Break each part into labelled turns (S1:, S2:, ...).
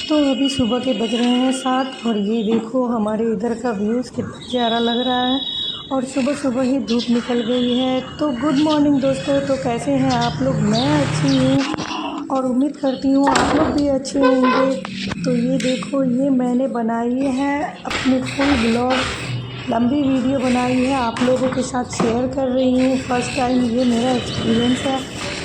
S1: तो अभी सुबह के बज रहे हैं 7 और ये देखो हमारे इधर का व्यूज़ कितना प्यारा लग रहा है। और सुबह सुबह ही धूप निकल गई है। तो गुड मॉर्निंग दोस्तों, तो कैसे हैं आप लोग? मैं अच्छी हूँ और उम्मीद करती हूँ आप लोग भी अच्छे होंगे। तो ये देखो, ये मैंने बनाई है अपनी फुल ब्लॉग, लंबी वीडियो बनाई है, आप लोगों के साथ शेयर कर रही हूँ। फर्स्ट टाइम ये मेरा एक्सपीरियंस है।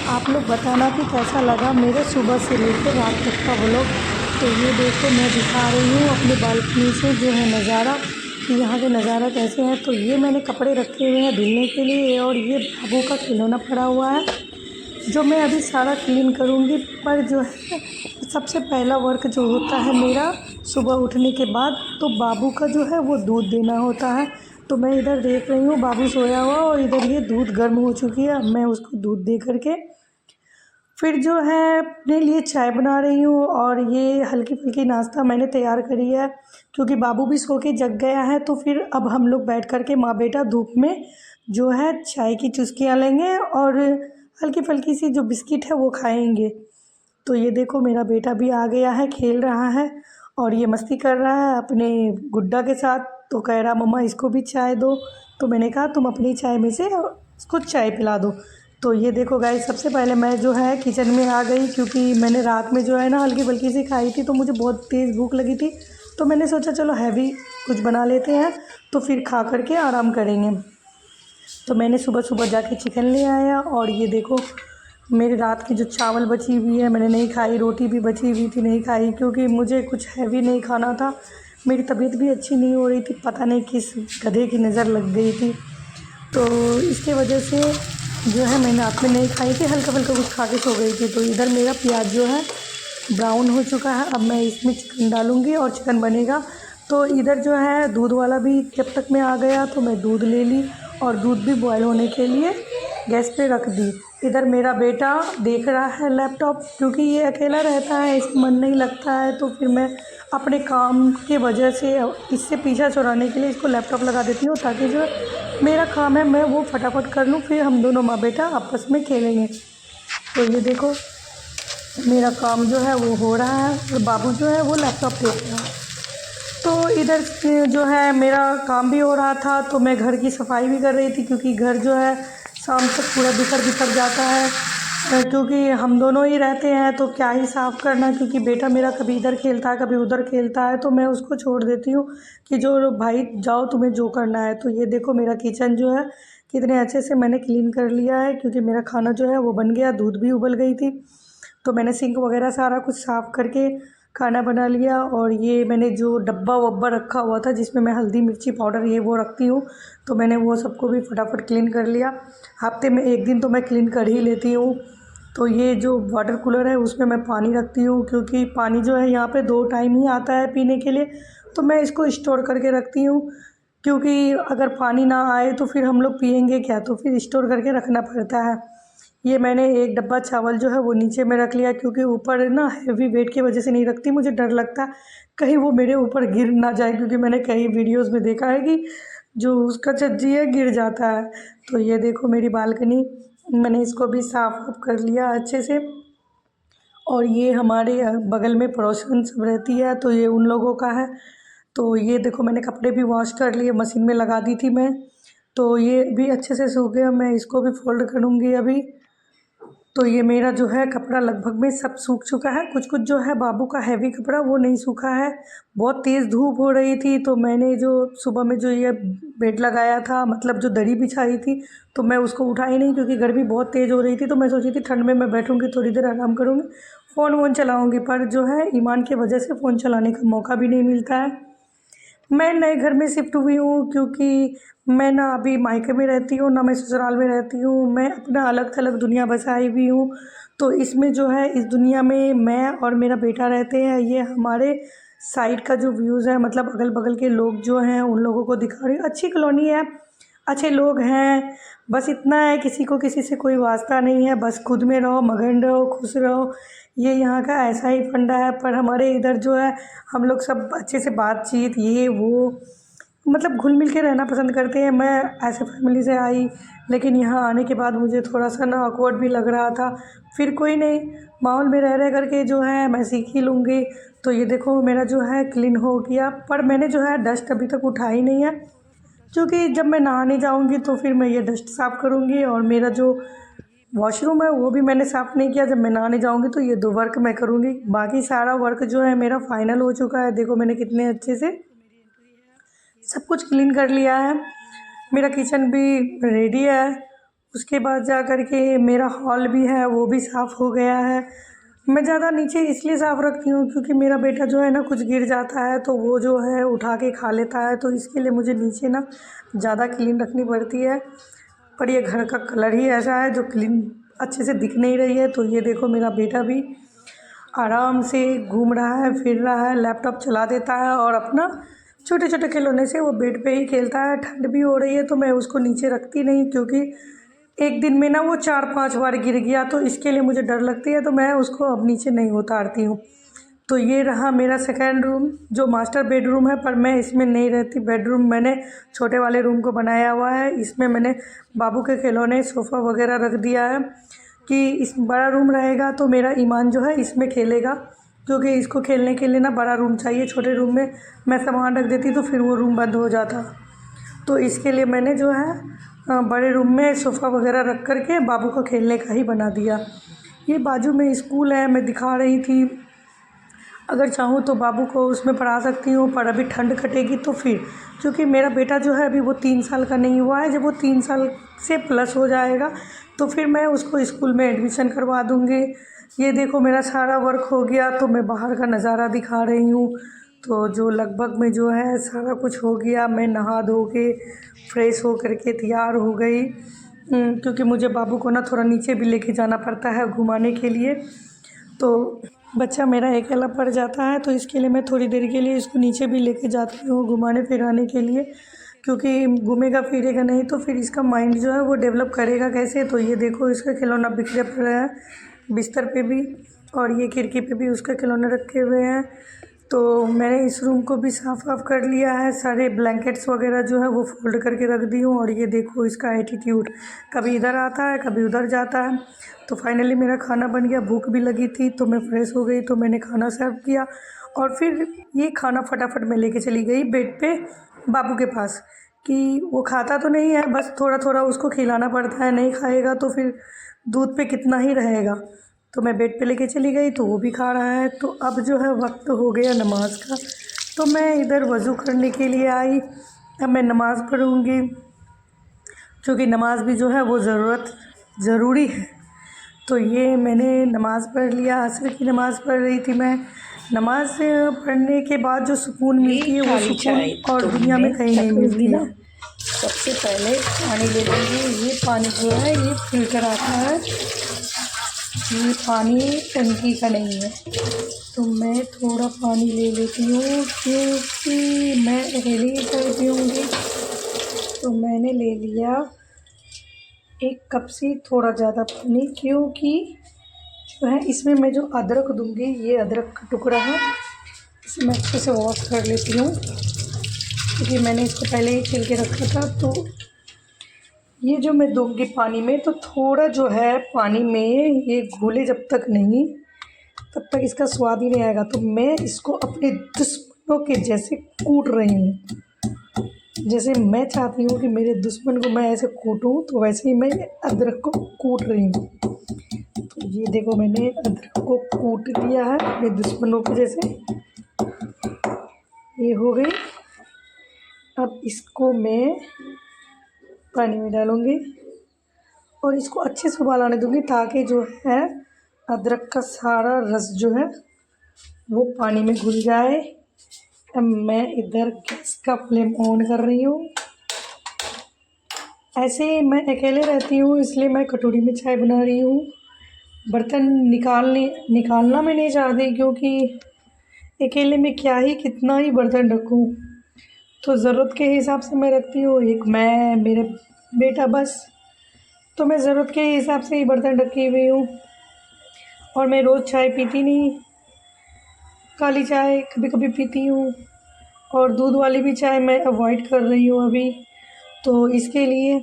S1: आप लोग बताना कि कैसा लगा मेरे सुबह से लेकर रात तक का व्लॉग। तो ये देखो, मैं दिखा रही हूँ अपने बालकनी से जो है नज़ारा, कि यहाँ के नज़ारा कैसे हैं। तो ये मैंने कपड़े रखे हुए हैं धुलने के लिए, और ये बाबू का खिलौना पड़ा हुआ है जो मैं अभी सारा क्लीन करूँगी। पर जो है सबसे पहला वर्क जो होता है मेरा सुबह उठने के बाद, तो बाबू का जो है वो दूध देना होता है। तो मैं इधर देख रही हूँ बाबू सोया हुआ, और इधर ये दूध गर्म हो चुकी है। अब मैं उसको दूध दे करके फिर जो है अपने लिए चाय बना रही हूँ। और ये हल्की फुल्की नाश्ता मैंने तैयार करी है, क्योंकि बाबू भी सो के जग गया है। तो फिर अब हम लोग बैठ कर के माँ बेटा धूप में जो है चाय की चुस्कियाँ लेंगे, और हल्की फुल्की सी जो बिस्किट है वो खाएंगे। तो ये देखो, मेरा बेटा भी आ गया है, खेल रहा है और ये मस्ती कर रहा है अपने गुड्डा के साथ। तो कह रहा मम्मा इसको भी चाय दो। तो मैंने कहा तुम अपनी चाय में से इसको चाय पिला दो। तो ये देखो गाइस, सबसे पहले मैं जो है किचन में आ गई, क्योंकि मैंने रात में जो है ना हल्की फुल्की सी खाई थी, तो मुझे बहुत तेज़ भूख लगी थी। तो मैंने सोचा चलो हैवी कुछ बना लेते हैं, तो फिर खा करके आराम करेंगे। तो मैंने सुबह सुबह जाके चिकन ले आया, और ये देखो मेरी रात की जो चावल बची हुई है मैंने नहीं खाई, रोटी भी बची हुई थी नहीं खाई, क्योंकि मुझे कुछ हैवी नहीं खाना था। मेरी तबीयत भी अच्छी नहीं हो रही थी, पता नहीं किस गधे की नज़र लग गई थी। तो इसके वजह से जो है मैंने रात में नहीं खाई थी, हल्का फुल्का कुछ खा के सो गई थी। तो इधर मेरा प्याज जो है ब्राउन हो चुका है। अब मैं इसमें चिकन डालूँगी और चिकन बनेगा। तो इधर जो है दूध वाला भी जब तक मैं आ गया, तो मैं दूध ले ली, और दूध भी बॉयल होने के लिए गैस पे रख दी। इधर मेरा बेटा देख रहा है लैपटॉप, क्योंकि ये अकेला रहता है, इसका मन नहीं लगता है। तो फिर मैं अपने काम के वजह से इससे पीछा छुड़ाने के लिए इसको लैपटॉप लगा देती हूँ, ताकि जो मेरा काम है मैं वो फटाफट कर लूँ, फिर हम दोनों माँ बेटा आपस में खेलेंगे। तो ये देखो मेरा काम जो है वो हो रहा है, और बाबू जो है वो लैपटॉप देख रहा है। तो इधर से जो है मेरा काम भी हो रहा था, तो मैं घर की सफाई भी कर रही थी, क्योंकि घर जो है शाम तक पूरा बिखर बिखर जाता है। क्योंकि हम दोनों ही रहते हैं तो क्या ही साफ़ करना, क्योंकि बेटा मेरा कभी इधर खेलता है कभी उधर खेलता है, तो मैं उसको छोड़ देती हूँ कि जो भाई जाओ तुम्हें जो करना है। तो ये देखो मेरा किचन जो है कितने अच्छे से मैंने क्लीन कर लिया है, क्योंकि मेरा खाना जो है वो बन गया, दूध भी उबल गई थी। तो मैंने सिंक वगैरह सारा कुछ साफ़ करके खाना बना लिया। और ये मैंने जो डब्बा वब्बा रखा हुआ था जिसमें मैं हल्दी मिर्ची पाउडर ये वो रखती हूँ, तो मैंने वो सबको भी फटाफट क्लीन कर लिया। हफ्ते में एक दिन तो मैं क्लीन कर ही लेती हूँ। तो ये जो वाटर कूलर है उसमें मैं पानी रखती हूँ, क्योंकि पानी जो है यहाँ पे 2 टाइम ही आता है पीने के लिए, तो मैं इसको स्टोर करके रखती हूँ। क्योंकि अगर पानी ना आए तो फिर हम लोग पियेंगे क्या, तो फिर स्टोर करके रखना पड़ता है। ये मैंने एक डब्बा चावल जो है वो नीचे में रख लिया, क्योंकि ऊपर ना हैवी वेट की वजह से नहीं रखती, मुझे डर लगता है कहीं वो मेरे ऊपर गिर ना जाए, क्योंकि मैंने कई वीडियोस में देखा है कि जो उसका छज्जी है गिर जाता है। तो ये देखो मेरी बालकनी, मैंने इसको भी साफ कर लिया अच्छे से। और ये हमारे बगल में पड़ोसन सब रहती है, तो ये उन लोगों का है। तो ये देखो मैंने कपड़े भी वॉश कर लिए, मशीन में लगा दी थी मैं, तो ये भी अच्छे से सूख गया। मैं इसको भी फोल्ड करूँगी अभी। तो ये मेरा जो है कपड़ा लगभग में सब सूख चुका है। कुछ कुछ जो है बाबू का हैवी कपड़ा वो नहीं सूखा है, बहुत तेज़ धूप हो रही थी। तो मैंने जो सुबह में जो ये बेड लगाया था, मतलब जो दरी बिछाई थी, तो मैं उसको उठाई नहीं, क्योंकि गर्मी बहुत तेज़ हो रही थी। तो मैं सोची थी ठंड में मैं बैठूँगी थोड़ी देर आराम करूँगी, फ़ोन वोन चलाऊँगी, पर जो है ईमान की वजह से फ़ोन चलाने का मौका भी नहीं मिलता है। मैं नए घर में शिफ्ट हुई हूँ, क्योंकि मैं ना अभी मायके में रहती हूँ ना मैं ससुराल में रहती हूँ, मैं अपना अलग थलग दुनिया बसाई हुई हूँ। तो इसमें जो है इस दुनिया में मैं और मेरा बेटा रहते हैं। ये हमारे साइड का जो व्यूज़ है, मतलब अगल बगल के लोग जो हैं उन लोगों को दिखा रही हूँ। अच्छी कॉलोनी है, अच्छे लोग हैं, बस इतना है किसी को किसी से कोई वास्ता नहीं है, बस खुद में रहो, मगन रहो, खुश रहो। ये यहाँ का ऐसा ही फंडा है। पर हमारे इधर जो है हम लोग सब अच्छे से बातचीत ये वो मतलब घुल मिल के रहना पसंद करते हैं। मैं ऐसे फैमिली से आई लेकिन यहाँ आने के बाद मुझे थोड़ा सा ना ऑकवर्ड भी लग रहा था। फिर कोई नहीं, माहौल में रह करके जो है मैं सीख ही लूँगी। तो ये देखो मेरा जो है क्लीन हो गया, पर मैंने जो है डस्ट अभी तक उठाई नहीं है, क्योंकि जब मैं नहाने जाऊँगी तो फिर मैं ये डस्ट साफ़ करूँगी। और मेरा जो वॉशरूम है वो भी मैंने साफ़ नहीं किया, जब मैं नहाने जाऊँगी तो ये 2 वर्क मैं करूँगी। बाकी सारा वर्क जो है मेरा फाइनल हो चुका है। देखो मैंने कितने अच्छे से सब कुछ क्लीन कर लिया है। मेरा किचन भी रेडी है। उसके बाद जा कर के मेरा हॉल भी है वो भी साफ़ हो गया है। मैं ज़्यादा नीचे इसलिए साफ़ रखती हूँ क्योंकि मेरा बेटा जो है ना कुछ गिर जाता है तो वो जो है उठा के खा लेता है, तो इसके लिए मुझे नीचे ना ज़्यादा क्लीन रखनी पड़ती है। पर ये घर का कलर ही ऐसा है जो क्लीन अच्छे से दिख नहीं रही है। तो ये देखो मेरा बेटा भी आराम से घूम रहा है, फिर रहा है, लैपटॉप चला देता है और अपना छोटे छोटे खिलौने से वो बेड पे ही खेलता है। ठंड भी हो रही है तो मैं उसको नीचे रखती नहीं, क्योंकि एक दिन में ना वो 4-5 बार गिर गया तो इसके लिए मुझे डर लगती है, तो मैं उसको अब नीचे नहीं उतारती हूँ। तो ये रहा मेरा सेकेंड रूम जो मास्टर बेडरूम है, पर मैं इसमें नहीं रहती। बेडरूम मैंने छोटे वाले रूम को बनाया हुआ है। इसमें मैंने बाबू के खिलौने सोफ़ा वगैरह रख दिया है कि इस बड़ा रूम रहेगा तो मेरा ईमान जो है इसमें खेलेगा, क्योंकि इसको खेलने के लिए ना बड़ा रूम चाहिए। छोटे रूम में मैं सामान रख देती तो फिर वो रूम बंद हो जाता। तो इसके लिए मैंने जो है बड़े रूम में सोफ़ा वगैरह रख कर के बाबू को खेलने का ही बना दिया। ये बाजू में स्कूल है, मैं दिखा रही थी। अगर चाहूँ तो बाबू को उसमें पढ़ा सकती हूँ, पर अभी ठंड कटेगी तो फिर, क्योंकि मेरा बेटा जो है अभी वो 3 साल का नहीं हुआ है। जब वो 3 साल से प्लस हो जाएगा तो फिर मैं उसको स्कूल में एडमिशन करवा दूँगी। ये देखो मेरा सारा वर्क हो गया, तो मैं बाहर का नज़ारा दिखा रही हूँ। तो जो लगभग में जो है सारा कुछ हो गया। मैं नहा धो के फ्रेश हो कर के तैयार हो गई, क्योंकि मुझे बाबू को ना थोड़ा नीचे भी लेके जाना पड़ता है घुमाने के लिए। तो बच्चा मेरा अकेला पड़ जाता है, तो इसके लिए मैं थोड़ी देर के लिए इसको नीचे भी लेके जाती हूँ घुमाने फिराने के लिए, क्योंकि घूमेगा फिरेगा नहीं तो फिर इसका माइंड जो है वो डेवलप करेगा कैसे। तो ये देखो इसका खिलौना बिखरे पड़े हैं बिस्तर पे भी, और ये खिड़की पे भी उसके खिलौने रखे हुए हैं। तो मैंने इस रूम को भी साफ़ कर लिया है। सारे ब्लैंकेट्स वगैरह जो है वो फोल्ड करके रख दी हूँ। और ये देखो इसका एटीट्यूड, कभी इधर आता है कभी उधर जाता है। तो फाइनली मेरा खाना बन गया। भूख भी लगी थी तो मैं फ्रेश हो गई, तो मैंने खाना सर्व किया और फिर ये खाना फटाफट मैं लेके चली गई बेड पे बाबू के पास, कि वो खाता तो नहीं है, बस थोड़ा थोड़ा उसको खिलाना पड़ता है, नहीं खाएगा तो फिर दूध पे कितना ही रहेगा। तो मैं बेड पे लेके चली गई तो वो भी खा रहा है। तो अब जो है वक्त हो गया नमाज का, तो मैं इधर वज़ू करने के लिए आई। अब मैं नमाज़ पढ़ूँगी, क्योंकि नमाज भी जो है वो ज़रूरी है। तो ये मैंने नमाज़ पढ़ लिया। असर की नमाज़ पढ़ रही थी मैं। नमाज पढ़ने के बाद जो सुकून मिलती है वो सुकून और दुनिया में कहीं नहीं मिलती है। सबसे पहले पानी ले लेंगे। ये पानी जो है ये फ़िल्टर आता है, ये पानी टंकी का नहीं है। तो मैं थोड़ा पानी ले लेती हूँ, क्योंकि मैं अकेले ही कर पीऊँगी। तो मैंने ले लिया 1 कप से थोड़ा ज़्यादा पानी, क्योंकि जो है इसमें मैं जो अदरक दूँगी, ये अदरक का टुकड़ा है, इसे मैं अच्छे से वॉश कर लेती हूँ, क्योंकि मैंने इसको पहले ही छील के रखा था। तो ये जो मैं दूँगी पानी में, तो थोड़ा जो है पानी में ये घुले जब तक नहीं, तब तक इसका स्वाद ही नहीं आएगा। तो मैं इसको अपने दुश्मनों के जैसे कूट रही हूँ। जैसे मैं चाहती हूँ कि मेरे दुश्मन को मैं ऐसे कूटूँ, तो वैसे ही मैं अदरक को कूट रही हूँ। तो ये देखो मैंने अदरक को कूट लिया है अपने दुश्मनों के जैसे, ये हो गई। अब इसको मैं पानी में डालूँगी और इसको अच्छे से उबाल आने दूँगी, ताकि जो है अदरक का सारा रस जो है वो पानी में घुल जाए। अब मैं इधर गैस का फ्लेम ऑन कर रही हूँ। ऐसे मैं अकेले रहती हूँ इसलिए मैं कटोरी में चाय बना रही हूँ। बर्तन निकालना मैं नहीं चाहती, क्योंकि अकेले में क्या ही कितना ही बर्तन रखूँ। तो ज़रूरत के हिसाब से मैं रखती हूँ, एक मैं मेरा बेटा बस। तो मैं ज़रूरत के हिसाब से ही बर्तन रखी हुई हूँ। और मैं रोज़ चाय पीती नहीं, काली चाय कभी कभी पीती हूँ, और दूध वाली भी चाय मैं अवॉइड कर रही हूँ अभी। तो इसके लिए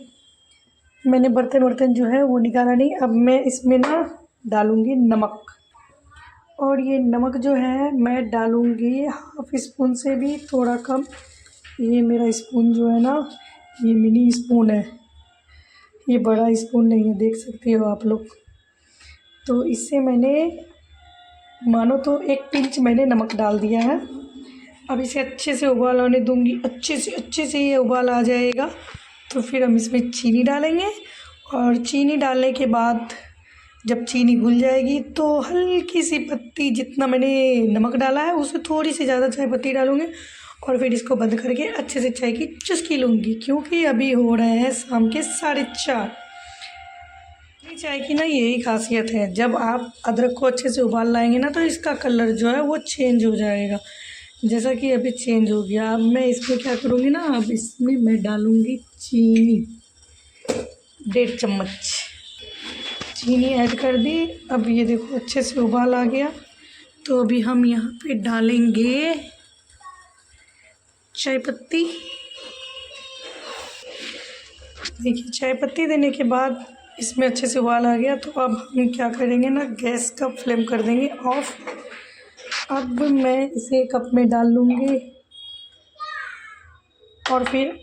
S1: मैंने बर्तन जो है वो निकाला नहीं। अब मैं इसमें ना डालूँगी नमक, और ये नमक जो है मैं डालूँगी हाफ़ स्पून से भी थोड़ा कम। ये मेरा स्पून जो है ना, ये मिनी स्पून है, ये बड़ा स्पून नहीं है, देख सकते हो आप लोग। तो इससे मैंने मानो तो 1 पिंच मैंने नमक डाल दिया है। अब इसे अच्छे से उबाल आने दूँगी। अच्छे से ये उबाल आ जाएगा तो फिर हम इसमें चीनी डालेंगे, और चीनी डालने के बाद जब चीनी घुल जाएगी तो हल्की सी पत्ती, जितना मैंने नमक डाला है उससे थोड़ी सी ज़्यादा चाय पत्ती डालूँगी, और फिर इसको बंद करके अच्छे से चाय की चुस्की लूँगी। क्योंकि अभी हो रहे हैं शाम के 4:30। चाय की ना यही खासियत है, जब आप अदरक को अच्छे से उबाल लाएंगे ना तो इसका कलर जो है वो चेंज हो जाएगा, जैसा कि अभी चेंज हो गया। अब मैं इसमें क्या करूँगी ना, अब इसमें मैं डालूँगी चीनी, 1.5 चम्मच चीनी ऐड कर दी। अब ये देखो अच्छे से उबाल आ गया, तो अभी हम यहाँ पे डालेंगे चाय पत्ती। देखिए चाय पत्ती देने के बाद इसमें अच्छे से उबाल आ गया, तो अब हम क्या करेंगे ना, गैस का फ्लेम कर देंगे ऑफ। अब मैं इसे कप में डाल लूँगी और फिर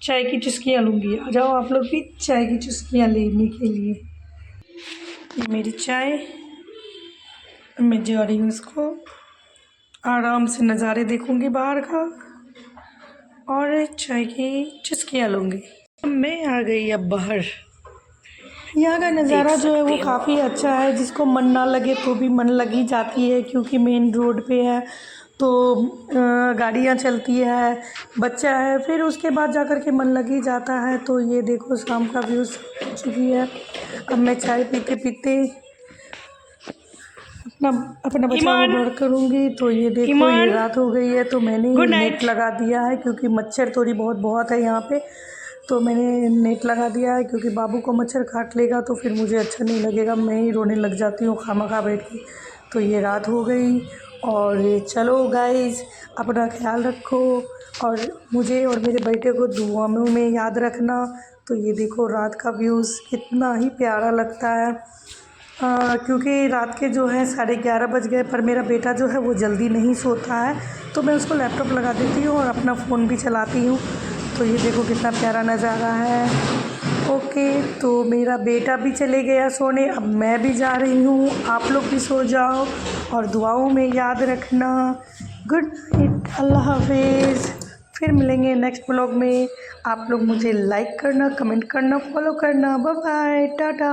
S1: चाय की चुस्कियाँ लूँगी। आ जाओ आप लोग भी चाय की चुस्कियाँ लेने के लिए। ये मेरी चाय, मैं जा रही हूँ इसको आराम से नज़ारे देखूँगी बाहर का, और चाय की चुस्कियाँ लूँगी। मैं आ गई अब बाहर। यहाँ का नज़ारा जो है वो काफ़ी अच्छा है, जिसको मन ना लगे तो भी मन लगी जाती है, क्योंकि मेन रोड पे है तो गाड़ियाँ चलती है, बच्चा है, फिर उसके बाद जा कर के मन लगी जाता है। तो ये देखो शाम का व्यू हो चुकी है। अब मैं चाय पीते पीते अपना बचाव बढ़ करूँगी। तो ये देखो ये रात हो गई है, तो मैंने नेट लगा दिया है, क्योंकि मच्छर थोड़ी बहुत है यहाँ पे। तो मैंने नेट लगा दिया है, क्योंकि बाबू को मच्छर काट लेगा तो फिर मुझे अच्छा नहीं लगेगा, मैं ही रोने लग जाती हूँ खामखा बैठ के। तो ये रात हो गई, और चलो गाइस अपना ख्याल रखो, और मुझे और मेरे बेटे को दुआओं में याद रखना। तो ये देखो रात का व्यूज़ कितना ही प्यारा लगता है। क्योंकि रात के जो है 11:30 बज गए, पर मेरा बेटा जो है वो जल्दी नहीं सोता है, तो मैं उसको लैपटॉप लगा देती हूँ और अपना फ़ोन भी चलाती हूँ। तो ये देखो कितना प्यारा नज़ारा है। ओके, तो मेरा बेटा भी चले गया सोने, अब मैं भी जा रही हूँ। आप लोग भी सो जाओ और दुआओं में याद रखना। गुड नाइट, अल्लाह हाफिज़। फिर मिलेंगे नेक्स्ट ब्लॉग में। आप लोग मुझे लाइक करना, कमेंट करना, फॉलो करना। Bye bye, Tata.